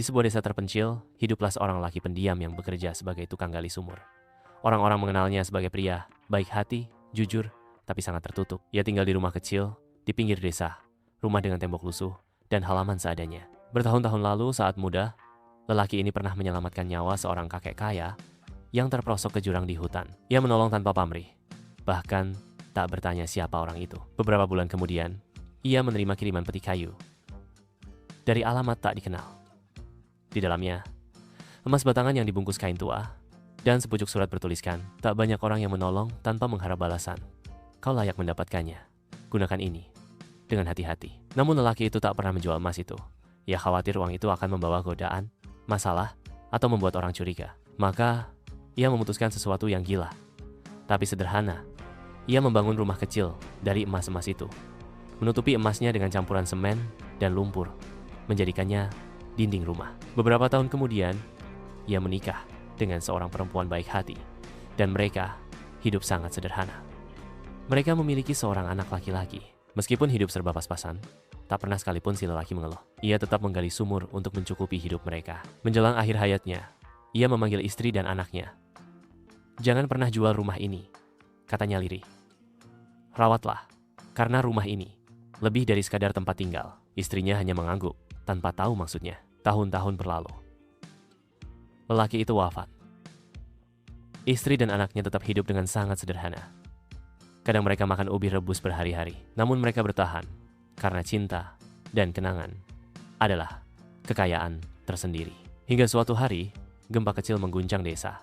Di sebuah desa terpencil, hiduplah seorang laki pendiam yang bekerja sebagai tukang gali sumur. Orang-orang mengenalnya sebagai pria, baik hati, jujur, tapi sangat tertutup. Ia tinggal di rumah kecil, di pinggir desa, rumah dengan tembok lusuh, dan halaman seadanya. Bertahun-tahun lalu saat muda, lelaki ini pernah menyelamatkan nyawa seorang kakek kaya yang terperosok ke jurang di hutan. Ia menolong tanpa pamrih, bahkan tak bertanya siapa orang itu. Beberapa bulan kemudian, ia menerima kiriman peti kayu dari alamat tak dikenal. Di dalamnya, emas batangan yang dibungkus kain tua, dan sepucuk surat bertuliskan, tak banyak orang yang menolong tanpa mengharap balasan. Kau layak mendapatkannya. Gunakan ini dengan hati-hati. Namun lelaki itu tak pernah menjual emas itu. Ia khawatir uang itu akan membawa godaan, masalah, atau membuat orang curiga. Maka, ia memutuskan sesuatu yang gila, tapi sederhana. Ia membangun rumah kecil dari emas-emas itu, menutupi emasnya dengan campuran semen dan lumpur, menjadikannya dinding rumah. Beberapa tahun kemudian, ia menikah dengan seorang perempuan baik hati, dan mereka hidup sangat sederhana. Mereka memiliki seorang anak laki-laki. Meskipun hidup serba pas-pasan, tak pernah sekalipun si lelaki mengeluh. Ia tetap menggali sumur untuk mencukupi hidup mereka. Menjelang akhir hayatnya, ia memanggil istri dan anaknya. Jangan pernah jual rumah ini, katanya lirih. Rawatlah, karena rumah ini lebih dari sekadar tempat tinggal. Istrinya hanya mengangguk, tanpa tahu maksudnya. Tahun-tahun berlalu. Lelaki itu wafat. Istri dan anaknya tetap hidup dengan sangat sederhana. Kadang mereka makan ubi rebus berhari-hari. Namun mereka bertahan, karena cinta dan kenangan adalah kekayaan tersendiri. Hingga suatu hari, gempa kecil mengguncang desa.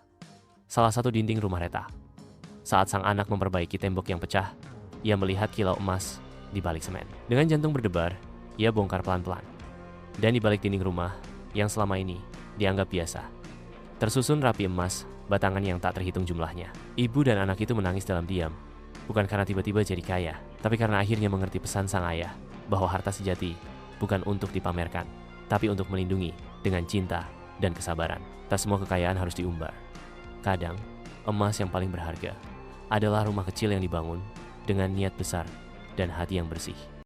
Salah satu dinding rumah retak. Saat sang anak memperbaiki tembok yang pecah, ia melihat kilau emas di balik semen. Dengan jantung berdebar, ia bongkar pelan-pelan. Dan di balik dinding rumah, yang selama ini dianggap biasa, tersusun rapi emas, batangan yang tak terhitung jumlahnya. Ibu dan anak itu menangis dalam diam, bukan karena tiba-tiba jadi kaya, tapi karena akhirnya mengerti pesan sang ayah, bahwa harta sejati bukan untuk dipamerkan, tapi untuk melindungi dengan cinta dan kesabaran. Tak semua kekayaan harus diumbar. Kadang, emas yang paling berharga adalah rumah kecil yang dibangun dengan niat besar dan hati yang bersih.